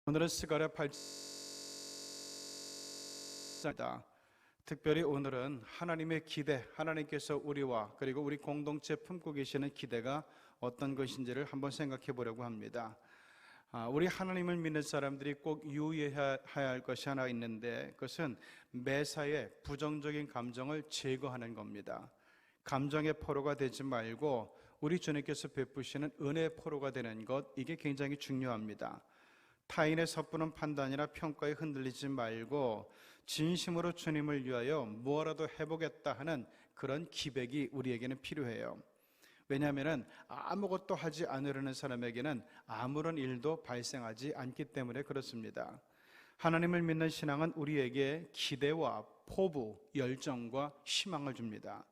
오늘은 스가랴 8장입니다. 특별히 오늘은 하나님의 기대, 하나님께서 우리와 그리고 우리 공동체 품고 계시는 기대가 어떤 것인지를 한번 생각해 보려고 합니다. 우리 하나님을 믿는 사람들이 꼭 유의해야 할 것이 하나 있는데, 그것은 매사에 부정적인 감정을 제거하는 겁니다. 감정의 포로가 되지 말고 우리 주님께서 베푸시는 은혜의 포로가 되는 것, 이게 굉장히 중요합니다. 타인의 섣부른 판단이나 평가에 흔들리지 말고 진심으로 주님을 위하여 무엇라도 해보겠다 하는 그런 기백이 우리에게는 필요해요. 왜냐하면 아무것도 하지 않으려는 사람에게는 아무런 일도 발생하지 않기 때문에 그렇습니다. 하나님을 믿는 신앙은 우리에게 기대와 포부, 열정과 희망을 줍니다.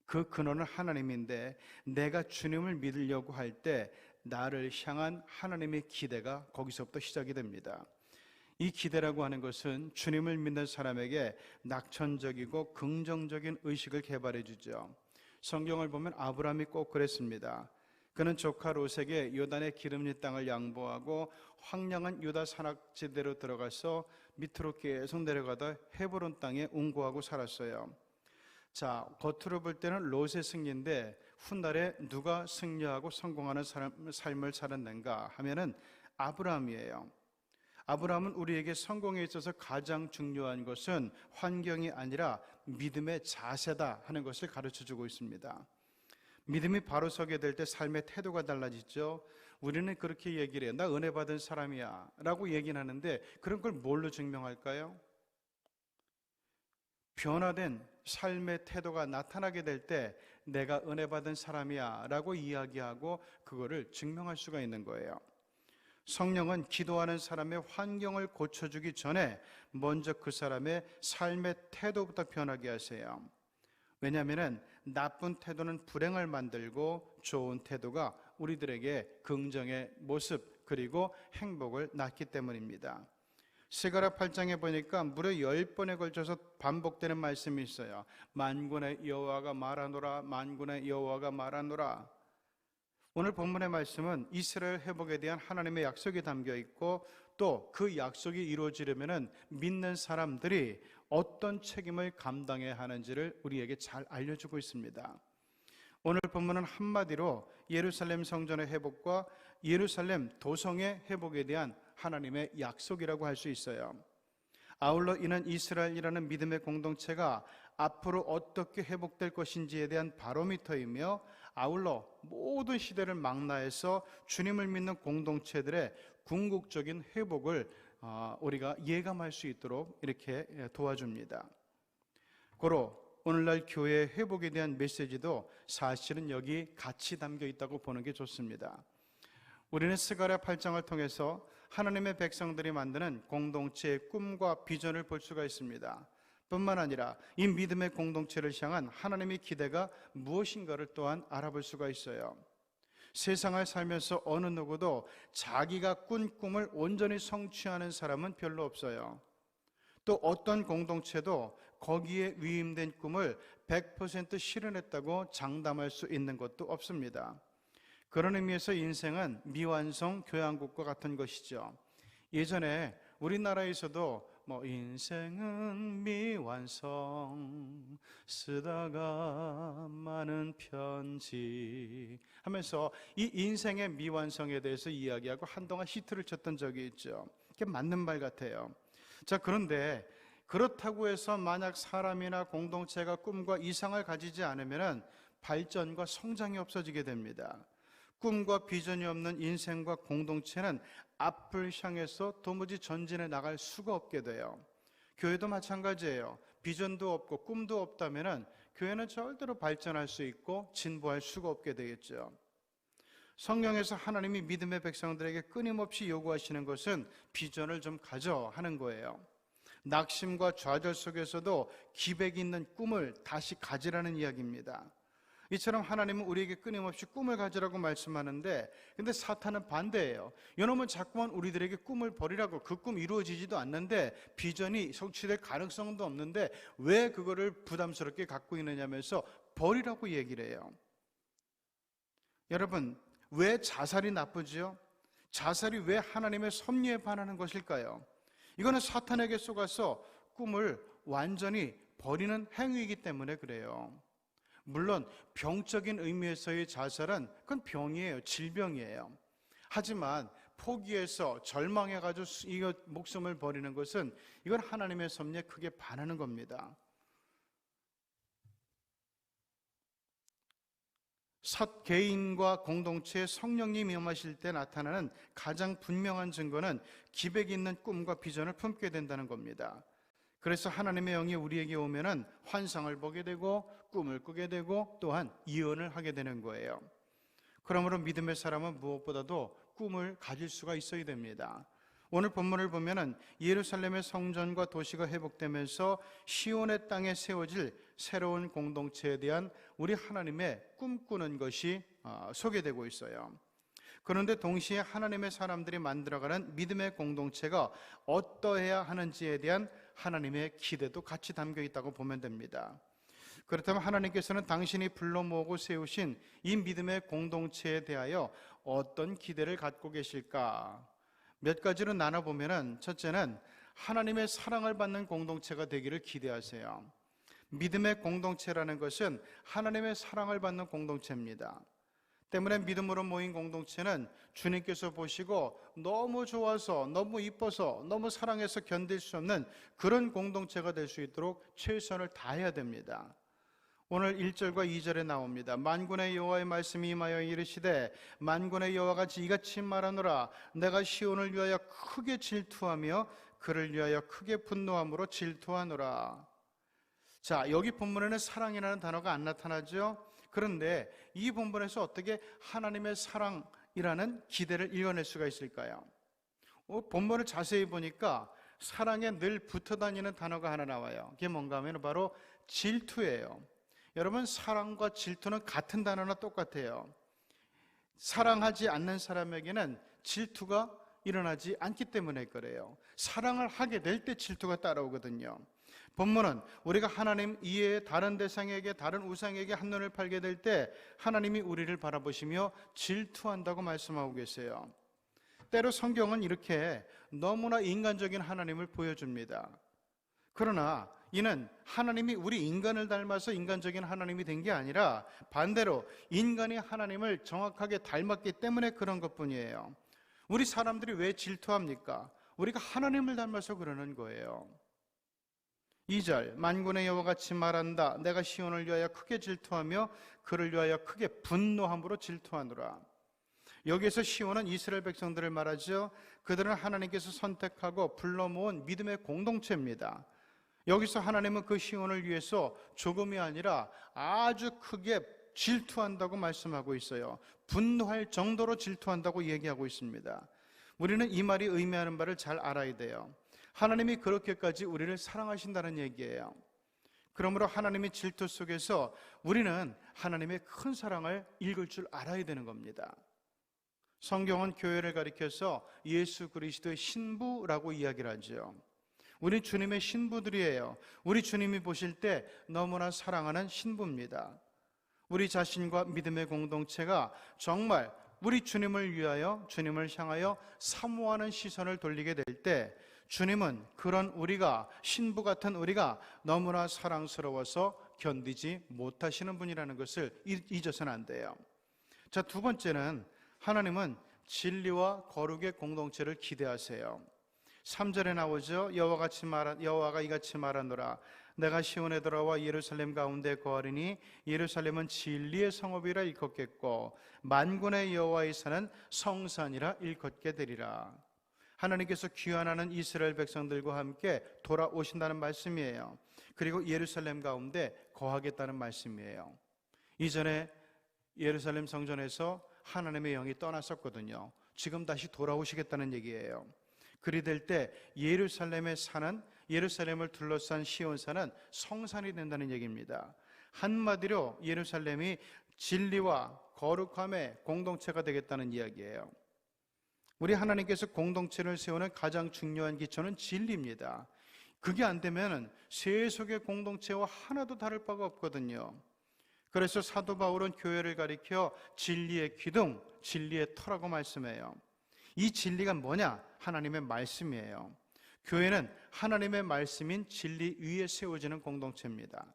그 근원은 하나님인데, 내가 주님을 믿으려고 할 때 나를 향한 하나님의 기대가 거기서부터 시작이 됩니다. 이 기대라고 하는 것은 주님을 믿는 사람에게 낙천적이고 긍정적인 의식을 개발해 주죠. 성경을 보면 아브라함이 꼭 그랬습니다. 그는 조카 롯에게 요단의 기름진 땅을 양보하고 황량한 유다 산악지대로 들어가서 밑으로 계속 내려가다 헤브론 땅에 운고하고 살았어요. 자, 겉으로 볼 때는 롯의 승리인데 훗날에 누가 승리하고 성공하는 삶을 살았는가 하면은 아브라함이에요. 아브라함은 우리에게 성공에 있어서 가장 중요한 것은 환경이 아니라 믿음의 자세다 하는 것을 가르쳐주고 있습니다. 믿음이 바로 서게 될 때 삶의 태도가 달라지죠. 우리는 그렇게 얘기를 해요. 나 은혜 받은 사람이야 라고 얘기는 하는데, 그런 걸 뭘로 증명할까요? 변화된 삶의 태도가 나타나게 될 때 내가 은혜 받은 사람이야 라고 이야기하고 그거를 증명할 수가 있는 거예요. 성령은 기도하는 사람의 환경을 고쳐주기 전에 먼저 그 사람의 삶의 태도부터 변하게 하세요. 왜냐하면 나쁜 태도는 불행을 만들고 좋은 태도가 우리들에게 긍정의 모습 그리고 행복을 낳기 때문입니다. 스가랴 8장에 보니까 무려 10번에 걸쳐서 반복되는 말씀이 있어요. 만군의 여호와가 말하노라, 만군의 여호와가 말하노라. 오늘 본문의 말씀은 이스라엘 회복에 대한 하나님의 약속이 담겨 있고, 또 그 약속이 이루어지려면 믿는 사람들이 어떤 책임을 감당해야 하는지를 우리에게 잘 알려주고 있습니다. 오늘 본문은 한마디로 예루살렘 성전의 회복과 예루살렘 도성의 회복에 대한 하나님의 약속이라고 할 수 있어요. 아울러 이는 이스라엘이라는 믿음의 공동체가 앞으로 어떻게 회복될 것인지에 대한 바로미터이며, 아울러 모든 시대를 망라해서 주님을 믿는 공동체들의 궁극적인 회복을 우리가 예감할 수 있도록 이렇게 도와줍니다. 고로 오늘날 교회의 회복에 대한 메시지도 사실은 여기 같이 담겨 있다고 보는 게 좋습니다. 우리는 스가랴 8장을 통해서 하나님의 백성들이 만드는 공동체의 꿈과 비전을 볼 수가 있습니다. 뿐만 아니라 이 믿음의 공동체를 향한 하나님의 기대가 무엇인가를 또한 알아볼 수가 있어요. 세상을 살면서 어느 누구도 자기가 꾼 꿈을 온전히 성취하는 사람은 별로 없어요. 또 어떤 공동체도 거기에 위임된 꿈을 100% 실현했다고 장담할 수 있는 것도 없습니다. 그런 의미에서 인생은 미완성 교양국과 같은 것이죠. 예전에 우리나라에서도 인생은 미완성 쓰다가 많은 편지 하면서 이 인생의 미완성에 대해서 이야기하고 한동안 히트를 쳤던 적이 있죠. 그게 맞는 말 같아요. 자, 그런데 그렇다고 해서 만약 사람이나 공동체가 꿈과 이상을 가지지 않으면 발전과 성장이 없어지게 됩니다. 꿈과 비전이 없는 인생과 공동체는 앞을 향해서 도무지 전진해 나갈 수가 없게 돼요. 교회도 마찬가지예요. 비전도 없고 꿈도 없다면 교회는 절대로 발전할 수 있고 진보할 수가 없게 되겠죠. 성경에서 하나님이 믿음의 백성들에게 끊임없이 요구하시는 것은 비전을 좀 가져 하는 거예요. 낙심과 좌절 속에서도 기백이 있는 꿈을 다시 가지라는 이야기입니다. 이처럼 하나님은 우리에게 끊임없이 꿈을 가지라고 말씀하는데, 근데 사탄은 반대예요. 이놈은 자꾸만 우리들에게 꿈을 버리라고, 그 꿈 이루어지지도 않는데 비전이 성취될 가능성도 없는데 왜 그거를 부담스럽게 갖고 있느냐면서 버리라고 얘기를 해요. 여러분, 왜 자살이 나쁘지요? 자살이 왜 하나님의 섭리에 반하는 것일까요? 이거는 사탄에게 속아서 꿈을 완전히 버리는 행위이기 때문에 그래요. 물론 병적인 의미에서의 자살은 그건 병이에요. 질병이에요. 하지만 포기해서 절망해가지고 이거 목숨을 버리는 것은 이건 하나님의 섭리에 크게 반하는 겁니다. 개인과 공동체의 성령님이 임하실 때 나타나는 가장 분명한 증거는 기백이 있는 꿈과 비전을 품게 된다는 겁니다. 그래서 하나님의 영이 우리에게 오면은 환상을 보게 되고 꿈을 꾸게 되고 또한 예언을 하게 되는 거예요. 그러므로 믿음의 사람은 무엇보다도 꿈을 가질 수가 있어야 됩니다. 오늘 본문을 보면은 예루살렘의 성전과 도시가 회복되면서 시온의 땅에 세워질 새로운 공동체에 대한 우리 하나님의 꿈꾸는 것이 소개되고 있어요. 그런데 동시에 하나님의 사람들이 만들어가는 믿음의 공동체가 어떠해야 하는지에 대한 하나님의 기대도 같이 담겨 있다고 보면 됩니다. 그렇다면 하나님께서는 당신이 불러 모으고 세우신 이 믿음의 공동체에 대하여 어떤 기대를 갖고 계실까? 몇 가지로 나눠보면은, 첫째는 하나님의 사랑을 받는 공동체가 되기를 기대하세요. 믿음의 공동체라는 것은 하나님의 사랑을 받는 공동체입니다. 때문에 믿음으로 모인 공동체는 주님께서 보시고 너무 좋아서, 너무 이뻐서, 너무 사랑해서 견딜 수 없는 그런 공동체가 될 수 있도록 최선을 다해야 됩니다. 오늘 1절과 2절에 나옵니다. 만군의 여호와의 말씀이 임하여 이르시되 만군의 여호와가 이같이 말하노라. 내가 시온을 위하여 크게 질투하며 그를 위하여 크게 분노함으로 질투하노라. 자, 여기 본문에는 사랑이라는 단어가 안 나타나죠. 그런데 이 본문에서 어떻게 하나님의 사랑이라는 기대를 읽어낼 수가 있을까요? 본문을 자세히 보니까 사랑에 늘 붙어 다니는 단어가 하나 나와요. 그게 뭔가 하면 바로 질투예요. 여러분, 사랑과 질투는 같은 단어나 똑같아요. 사랑하지 않는 사람에게는 질투가 일어나지 않기 때문에 그래요. 사랑을 하게 될 때 질투가 따라오거든요. 본문은 우리가 하나님 이외의 다른 대상에게, 다른 우상에게 한눈을 팔게 될 때 하나님이 우리를 바라보시며 질투한다고 말씀하고 계세요. 때로 성경은 이렇게 너무나 인간적인 하나님을 보여줍니다. 그러나 이는 하나님이 우리 인간을 닮아서 인간적인 하나님이 된 게 아니라 반대로 인간이 하나님을 정확하게 닮았기 때문에 그런 것뿐이에요. 우리 사람들이 왜 질투합니까? 우리가 하나님을 닮아서 그러는 거예요. 2절, 만군의 여호와가 같이 말한다. 내가 시온을 위하여 크게 질투하며 그를 위하여 크게 분노함으로 질투하노라. 여기에서 시온은 이스라엘 백성들을 말하죠. 그들은 하나님께서 선택하고 불러 모은 믿음의 공동체입니다. 여기서 하나님은 그 시온을 위해서 조금이 아니라 아주 크게 질투한다고 말씀하고 있어요. 분노할 정도로 질투한다고 얘기하고 있습니다. 우리는 이 말이 의미하는 바를 잘 알아야 돼요. 하나님이 그렇게까지 우리를 사랑하신다는 얘기예요. 그러므로 하나님의 질투 속에서 우리는 하나님의 큰 사랑을 읽을 줄 알아야 되는 겁니다. 성경은 교회를 가리켜서 예수 그리스도의 신부라고 이야기를 하죠. 우리 주님의 신부들이에요. 우리 주님이 보실 때 너무나 사랑하는 신부입니다. 우리 자신과 믿음의 공동체가 정말 우리 주님을 위하여, 주님을 향하여 사모하는 시선을 돌리게 될 때 주님은 그런 우리가, 신부 같은 우리가 너무나 사랑스러워서 견디지 못하시는 분이라는 것을 잊어서는 안 돼요. 자, 두 번째는 하나님은 진리와 거룩의 공동체를 기대하세요. 3절에 나오죠. 여호와가 이같이 말하노라. 내가 시온에 들어와 예루살렘 가운데 거하리니 예루살렘은 진리의 성읍이라 일컫겠고 만군의 여호와의 산은 성산이라 일컫게 되리라. 하나님께서 귀환하는 이스라엘 백성들과 함께 돌아오신다는 말씀이에요. 그리고 예루살렘 가운데 거하겠다는 말씀이에요. 이전에 예루살렘 성전에서 하나님의 영이 떠났었거든요. 지금 다시 돌아오시겠다는 얘기예요. 그리 될 때 예루살렘의 산은, 예루살렘을 둘러싼 시온산은 성산이 된다는 얘기입니다. 한마디로 예루살렘이 진리와 거룩함의 공동체가 되겠다는 이야기예요. 우리 하나님께서 공동체를 세우는 가장 중요한 기초는 진리입니다. 그게 안 되면 세속의 공동체와 하나도 다를 바가 없거든요. 그래서 사도 바울은 교회를 가리켜 진리의 기둥, 진리의 터라고 말씀해요. 이 진리가 뭐냐? 하나님의 말씀이에요. 교회는 하나님의 말씀인 진리 위에 세워지는 공동체입니다.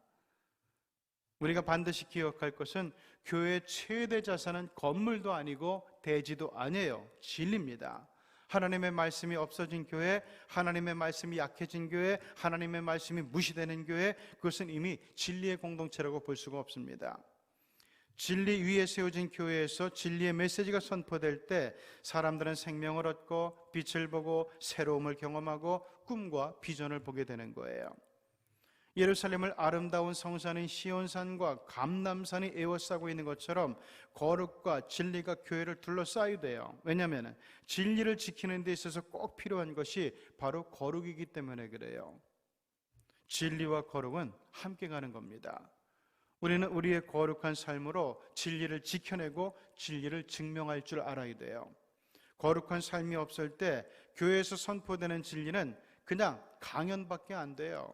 우리가 반드시 기억할 것은 교회의 최대 자산은 건물도 아니고 대지도 아니에요. 진리입니다. 하나님의 말씀이 없어진 교회, 하나님의 말씀이 약해진 교회, 하나님의 말씀이 무시되는 교회, 그것은 이미 진리의 공동체라고 볼 수가 없습니다. 진리 위에 세워진 교회에서 진리의 메시지가 선포될 때 사람들은 생명을 얻고 빛을 보고 새로움을 경험하고 꿈과 비전을 보게 되는 거예요. 예루살렘을 아름다운 성산인 시온산과 감람산이 에워싸고 있는 것처럼 거룩과 진리가 교회를 둘러싸이돼요. 왜냐하면 진리를 지키는 데 있어서 꼭 필요한 것이 바로 거룩이기 때문에 그래요. 진리와 거룩은 함께 가는 겁니다. 우리는 우리의 거룩한 삶으로 진리를 지켜내고 진리를 증명할 줄 알아야 돼요. 거룩한 삶이 없을 때 교회에서 선포되는 진리는 그냥 강연밖에 안 돼요.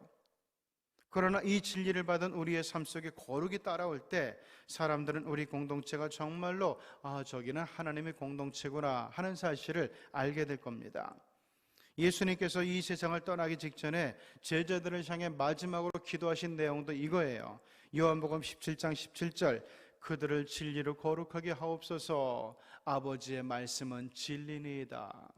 그러나 이 진리를 받은 우리의 삶 속에 거룩이 따라올 때 사람들은 우리 공동체가 정말로 저기는 하나님의 공동체구나 하는 사실을 알게 될 겁니다. 예수님께서 이 세상을 떠나기 직전에 제자들을 향해 마지막으로 기도하신 내용도 이거예요. 요한복음 17장 17절, 그들을 진리로 거룩하게 하옵소서. 아버지의 말씀은 진리니이다.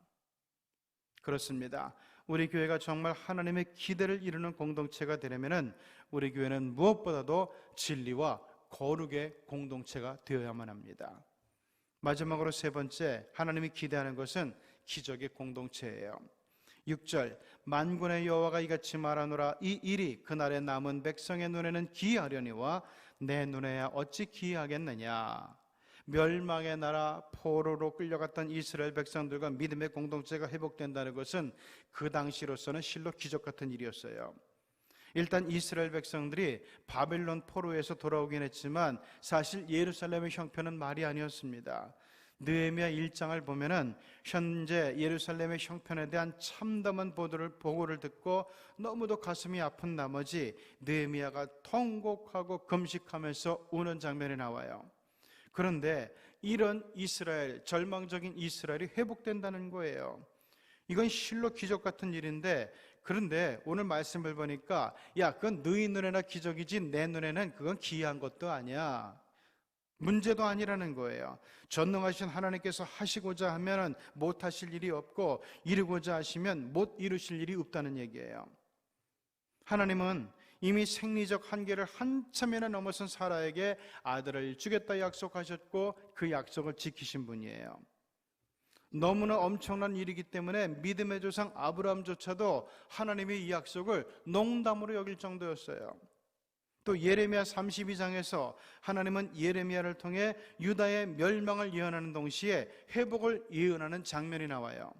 그렇습니다. 우리 교회가 정말 하나님의 기대를 이루는 공동체가 되려면 우리 교회는 무엇보다도 진리와 거룩의 공동체가 되어야만 합니다. 마지막으로 세 번째, 하나님이 기대하는 것은 기적의 공동체예요. 6절, 만군의 여호와가 이같이 말하노라. 이 일이 그날의 남은 백성의 눈에는 기이하려니와 내 눈에야 어찌 기이하겠느냐. 멸망의 나라 포로로 끌려갔던 이스라엘 백성들과 믿음의 공동체가 회복된다는 것은 그 당시로서는 실로 기적 같은 일이었어요. 일단 이스라엘 백성들이 바벨론 포로에서 돌아오긴 했지만 사실 예루살렘의 형편은 말이 아니었습니다. 느헤미야 1장을 보면은 현재 예루살렘의 형편에 대한 참담한 보고를 듣고 너무도 가슴이 아픈 나머지 느헤미야가 통곡하고 금식하면서 우는 장면이 나와요. 그런데 이런 이스라엘, 절망적인 이스라엘이 회복된다는 거예요. 이건 실로 기적 같은 일인데, 그런데 오늘 말씀을 보니까 그건 너희 눈에나 기적이지 내 눈에는 그건 기이한 것도 아니야. 문제도 아니라는 거예요. 전능하신 하나님께서 하시고자 하면 못하실 일이 없고 이루고자 하시면 못 이루실 일이 없다는 얘기예요. 하나님은 이미 생리적 한계를 한참이나 넘어선 사라에게 아들을 주겠다 약속하셨고 그 약속을 지키신 분이에요. 너무나 엄청난 일이기 때문에 믿음의 조상 아브라함조차도 하나님의 이 약속을 농담으로 여길 정도였어요. 또 예레미야 32장에서 하나님은 예레미야를 통해 유다의 멸망을 예언하는 동시에 회복을 예언하는 장면이 나와요.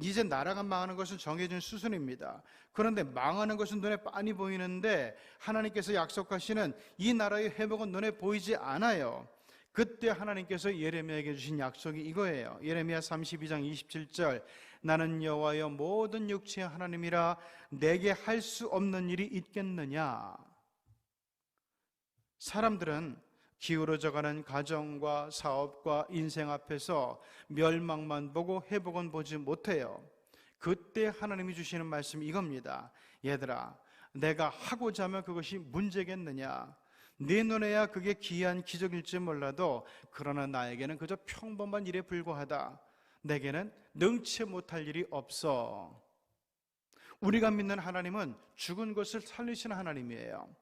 이제 나라가 망하는 것은 정해진 수순입니다. 그런데 망하는 것은 눈에 빤히 보이는데 하나님께서 약속하시는 이 나라의 회복은 눈에 보이지 않아요. 그때 하나님께서 예레미야에게 주신 약속이 이거예요. 예레미야 32장 27절, 나는 여호와여 모든 육체의 하나님이라 내게 할 수 없는 일이 있겠느냐. 사람들은 기울어져가는 가정과 사업과 인생 앞에서 멸망만 보고 회복은 보지 못해요. 그때 하나님이 주시는 말씀이 이겁니다. 얘들아, 내가 하고자 하면 그것이 문제겠느냐. 네 눈에야 그게 기이한 기적일지 몰라도 그러나 나에게는 그저 평범한 일에 불과하다. 내게는 능치 못할 일이 없어. 우리가 믿는 하나님은 죽은 것을 살리시는 하나님이에요.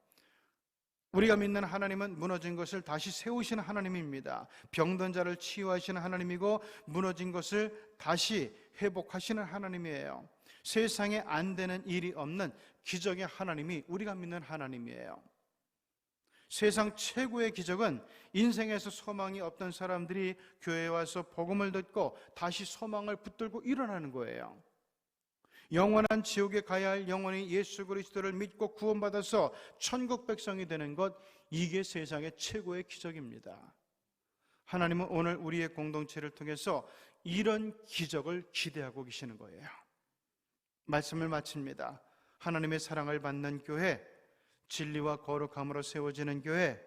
우리가 믿는 하나님은 무너진 것을 다시 세우시는 하나님입니다. 병든 자를 치유하시는 하나님이고 무너진 것을 다시 회복하시는 하나님이에요. 세상에 안 되는 일이 없는 기적의 하나님이 우리가 믿는 하나님이에요. 세상 최고의 기적은 인생에서 소망이 없던 사람들이 교회에 와서 복음을 듣고 다시 소망을 붙들고 일어나는 거예요. 영원한 지옥에 가야 할 영혼이 예수 그리스도를 믿고 구원받아서 천국 백성이 되는 것, 이게 세상의 최고의 기적입니다. 하나님은 오늘 우리의 공동체를 통해서 이런 기적을 기대하고 계시는 거예요. 말씀을 마칩니다. 하나님의 사랑을 받는 교회, 진리와 거룩함으로 세워지는 교회,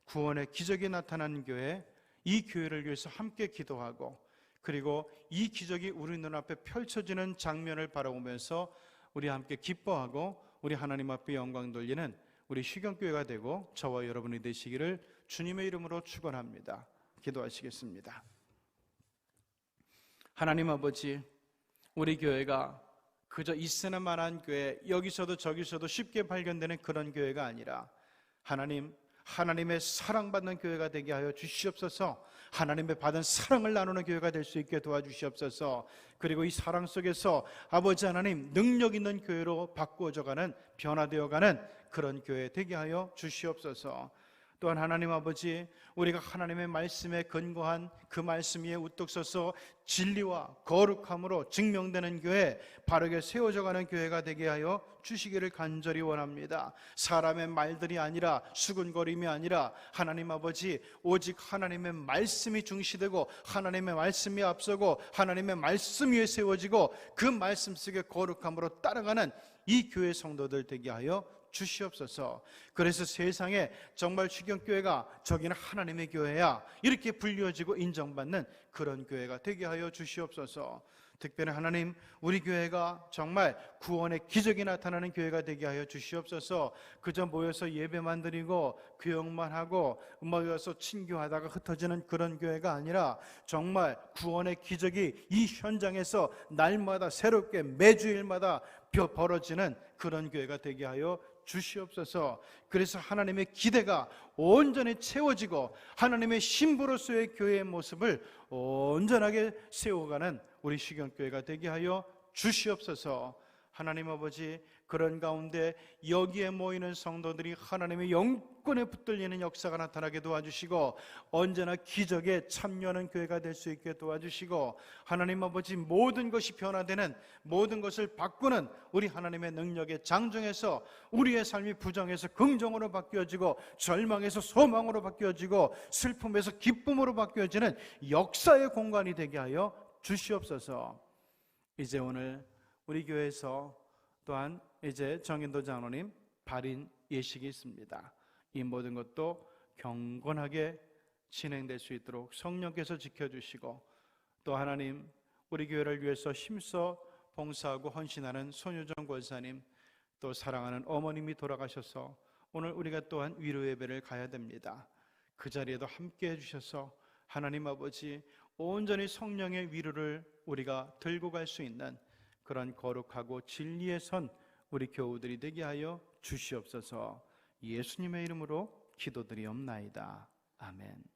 구원의 기적이 나타나는 교회, 이 교회를 위해서 함께 기도하고 그리고 이 기적이 우리 눈앞에 펼쳐지는 장면을 바라보면서 우리 함께 기뻐하고 우리 하나님 앞에 영광 돌리는 우리 시경교회가 되고 저와 여러분이 되시기를 주님의 이름으로 축원합니다. 기도하시겠습니다. 하나님 아버지, 우리 교회가 그저 있으나 마나한 교회, 여기서도 저기서도 쉽게 발견되는 그런 교회가 아니라 하나님의 사랑받는 교회가 되게 하여 주시옵소서. 하나님의 받은 사랑을 나누는 교회가 될 수 있게 도와주시옵소서. 그리고 이 사랑 속에서 아버지 하나님 능력 있는 교회로 바꾸어져가는, 변화되어가는 그런 교회 되게 하여 주시옵소서. 또한 하나님 아버지, 우리가 하나님의 말씀에 근거한 그 말씀 위에 우뚝 서서 진리와 거룩함으로 증명되는 교회, 바르게 세워져가는 교회가 되게 하여 주시기를 간절히 원합니다. 사람의 말들이 아니라, 수군거림이 아니라 하나님 아버지, 오직 하나님의 말씀이 중시되고 하나님의 말씀이 앞서고 하나님의 말씀 위에 세워지고 그 말씀 속에 거룩함으로 따라가는 이 교회 성도들 되게 하여 주시옵소서. 그래서 세상에 정말 시경교회가 저기는 하나님의 교회야 이렇게 불려지고 인정받는 그런 교회가 되게 하여 주시옵소서. 특별히 하나님, 우리 교회가 정말 구원의 기적이 나타나는 교회가 되게 하여 주시옵소서. 그저 모여서 예배만 드리고 교역만 하고 모여서 친교하다가 흩어지는 그런 교회가 아니라 정말 구원의 기적이 이 현장에서 날마다 새롭게 매주일마다 벌어지는 그런 교회가 되게 하여 주시옵소서. 그래서 하나님의 기대가 온전히 채워지고 하나님의 신부로서의 교회의 모습을 온전하게 세워가는 우리 시경교회가 되게 하여 주시옵소서. 하나님 아버지, 그런 가운데 여기에 모이는 성도들이 하나님의 영권에 붙들리는 역사가 나타나게 도와주시고 언제나 기적에 참여하는 교회가 될 수 있게 도와주시고 하나님 아버지, 모든 것이 변화되는, 모든 것을 바꾸는 우리 하나님의 능력의 장정에서 우리의 삶이 부정에서 긍정으로 바뀌어지고 절망에서 소망으로 바뀌어지고 슬픔에서 기쁨으로 바뀌어지는 역사의 공간이 되게 하여 주시옵소서. 이제 오늘 우리 교회에서 또한 이제 정인도 장로님 발인 예식이 있습니다. 이 모든 것도 경건하게 진행될 수 있도록 성령께서 지켜주시고, 또 하나님, 우리 교회를 위해서 힘써 봉사하고 헌신하는 손유정 권사님, 또 사랑하는 어머님이 돌아가셔서 오늘 우리가 또한 위로 예배를 가야 됩니다. 그 자리에도 함께 해주셔서 하나님 아버지, 온전히 성령의 위로를 우리가 들고 갈 수 있는 그런 거룩하고 진리의 선 우리 교우들이 되게 하여 주시옵소서. 예수님의 이름으로 기도드리옵나이다. 아멘.